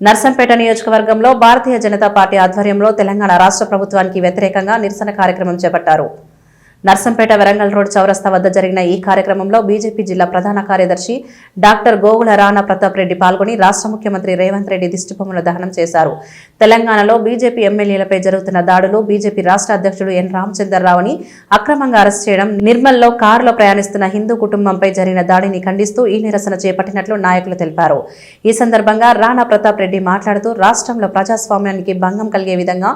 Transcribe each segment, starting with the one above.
నర్సంపేట నియోజకవర్గంలో భారతీయ జనతా పార్టీ ఆధ్వర్యంలో తెలంగాణ రాష్ట్ర ప్రభుత్వానికి వ్యతిరేకంగా నిరసన కార్యక్రమం చేపట్టారు. నర్సంపేట వరంగల్ రోడ్ చౌరస్తా వద్ద జరిగిన ఈ కార్యక్రమంలో బీజేపీ జిల్లా ప్రధాన కార్యదర్శి డాక్టర్ గోగుల రాణా ప్రతాప్ రెడ్డి పాల్గొని రాష్ట్ర ముఖ్యమంత్రి రేవంత్ రెడ్డి దిష్టిబొమ్మల దహనం చేశారు. తెలంగాణలో బీజేపీ ఎమ్మెల్యేలపై జరుగుతున్న దాడులు, బీజేపీ రాష్ట్ర అధ్యక్షుడు ఎన్ రామచంద్రరావుని అక్రమంగా అరెస్ట్ చేయడం, నిర్మల్లో కారులో ప్రయాణిస్తున్న హిందూ కుటుంబంపై జరిగిన దాడిని ఖండిస్తూ ఈ నిరసన చేపట్టినట్లు నాయకులు తెలిపారు. ఈ సందర్భంగా రాణా ప్రతాప్ రెడ్డి మాట్లాడుతూ రాష్ట్రంలో ప్రజాస్వామ్యానికి భంగం కలిగే విధంగా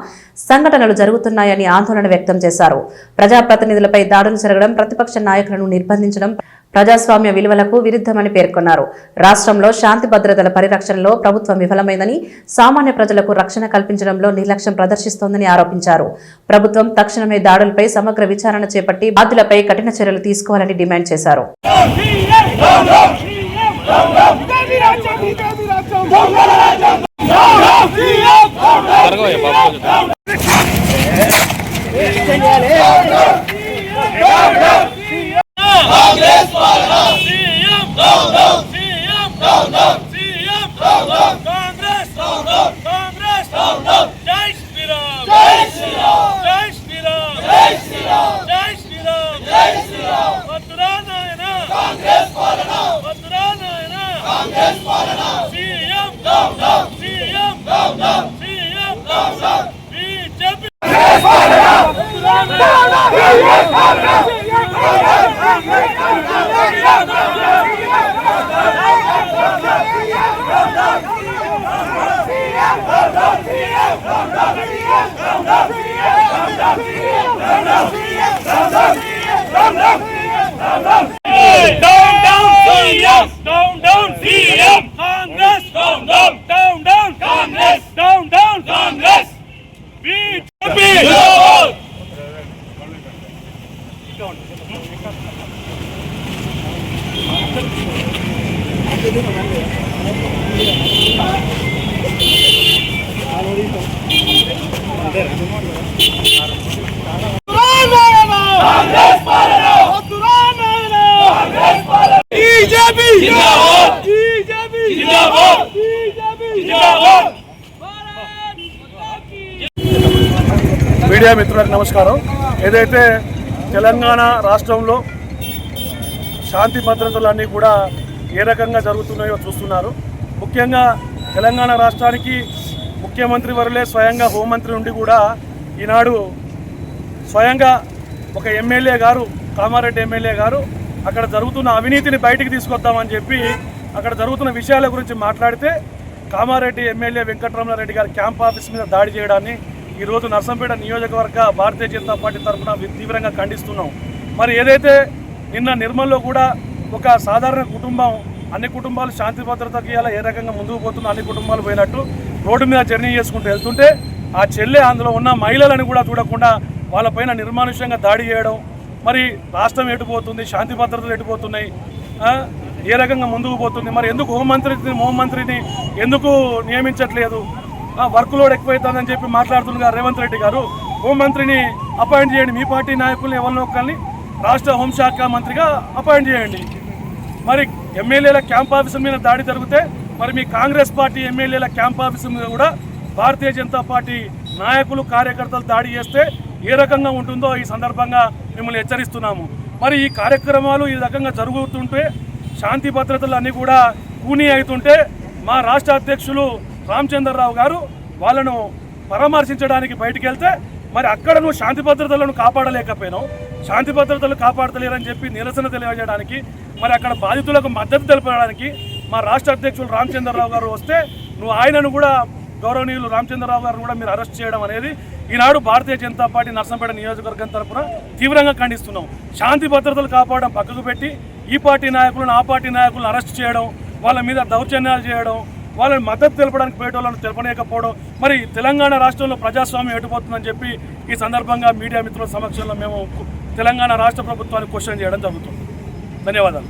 సంఘటనలు జరుగుతున్నాయని ఆందోళన వ్యక్తం చేశారు. ప్రజాప్రతినిధులపై దాడులు జరగడం, ప్రతిపక్ష నాయకులను నిర్బంధించడం ప్రజాస్వామ్య విలువలకు విరుద్ధమని పేర్కొన్నారు. రాష్ట్రంలో శాంతి భద్రతల పరిరక్షణలో ప్రభుత్వం విఫలమైందని, సామాన్య ప్రజలకు రక్షణ కల్పించడంలో నిర్లక్ష్యం ప్రదర్శిస్తోందని ఆరోపించారు. ప్రభుత్వం తక్షణమే దాడులపై సమగ్ర విచారణ చేపట్టి బాధ్యులపై కఠిన చర్యలు తీసుకోవాలని డిమాండ్ చేశారు. మీడియా మిత్రులకు నమస్కారం. ఏదైతే తెలంగాణ రాష్ట్రంలో శాంతి భద్రతలన్నీ కూడా ఏ రకంగా జరుగుతున్నాయో చూస్తున్నారు. ముఖ్యంగా తెలంగాణ రాష్ట్రానికి ముఖ్యమంత్రి వరలే స్వయంగా హోంమంత్రి నుండి కూడా ఈనాడు స్వయంగా ఒక ఎమ్మెల్యే గారు, కామారెడ్డి ఎమ్మెల్యే గారు అక్కడ జరుగుతున్న అవినీతిని బయటికి తీసుకొద్దామని చెప్పి అక్కడ జరుగుతున్న విషయాల గురించి మాట్లాడితే కామారెడ్డి ఎమ్మెల్యే వెంకటరమణారెడ్డి గారి క్యాంప్ ఆఫీస్ మీద దాడి చేయడాన్ని ఈరోజు నర్సంపేట నియోజకవర్గ భారతీయ జనతా పార్టీ తరఫున తీవ్రంగా ఖండిస్తున్నాం. మరి ఏదైతే నిన్న నిర్మల్లో కూడా ఒక సాధారణ కుటుంబం, అన్ని కుటుంబాలు శాంతి భద్రతకి ఇలా ఏ రకంగా ముందుకు పోతున్న అన్ని కుటుంబాలు పోయినట్టు రోడ్డు మీద జర్నీ చేసుకుంటూ వెళ్తుంటే ఆ చెల్లె అందులో ఉన్న మహిళలను కూడా చూడకుండా వాళ్ళపైన నిర్మానుష్యంగా దాడి చేయడం, మరి రాష్ట్రం ఎటుపోతుంది, శాంతి భద్రతలు ఎటుపోతున్నాయి, ఏ రకంగా ముందుకు పోతుంది, మరి ఎందుకు హోంమంత్రిని ఎందుకు నియమించట్లేదు, వర్క్ లోడ్ ఎక్కువైతుందని చెప్పి మాట్లాడుతున్నారు రేవంత్ రెడ్డి గారు. హోంమంత్రిని అపాయింట్ చేయండి, మీ పార్టీ నాయకుల్ని ఎవరినో ఒకరిని రాష్ట్ర హోంశాఖ మంత్రిగా అపాయింట్ చేయండి. మరి ఎమ్మెల్యేల క్యాంప్ ఆఫీసుల మీద దాడి జరిగితే మరి మీ కాంగ్రెస్ పార్టీ ఎమ్మెల్యేల క్యాంప్ ఆఫీసు మీద కూడా భారతీయ జనతా పార్టీ నాయకులు, కార్యకర్తలు దాడి చేస్తే ఏ రకంగా ఉంటుందో ఈ సందర్భంగా మిమ్మల్ని హెచ్చరిస్తున్నాము. మరి ఈ కార్యక్రమాలు ఈ రకంగా జరుగుతుంటే, శాంతి భద్రతలు అన్నీ కూడా కూనీ అవుతుంటే మా రాష్ట్ర అధ్యక్షులు రామచంద్రరావు గారు వాళ్ళను పరామర్శించడానికి బయటికి వెళ్తే మరి అక్కడ నువ్వు శాంతి భద్రతలను కాపాడలేకపోయినావు, శాంతి భద్రతలు కాపాడతలేరని చెప్పి నిరసన తెలియజేయడానికి, మరి అక్కడ బాధితులకు మద్దతు తెలపడానికి మా రాష్ట్ర అధ్యక్షులు రామచంద్రరావు గారు వస్తే నువ్వు ఆయనను కూడా, గౌరవనీయులు రామచంద్రరావు గారిని కూడా మీరు అరెస్ట్ చేయడం అనేది ఈనాడు భారతీయ జనతా పార్టీ నర్సంపేట నియోజకవర్గం తరఫున తీవ్రంగా ఖండిస్తున్నాం. శాంతి భద్రతలు కాపాడడం పక్కకు పెట్టి ఈ పార్టీ నాయకులను, ఆ పార్టీ నాయకులను అరెస్ట్ చేయడం, వాళ్ళ మీద దౌర్జన్యాలు చేయడం, వాళ్ళని మద్దతు తెలపడానికి పేటోళ్ళను తెలపలేకపోవడం, మరి తెలంగాణ రాష్ట్రంలో ప్రజాస్వామ్యం ఎటుపోతుందని చెప్పి ఈ సందర్భంగా మీడియా మిత్రుల సమక్షంలో మేము తెలంగాణ రాష్ట్ర ప్రభుత్వాన్ని క్వశ్చన్ చేయడం జరుగుతుంది. ధన్యవాదాలు.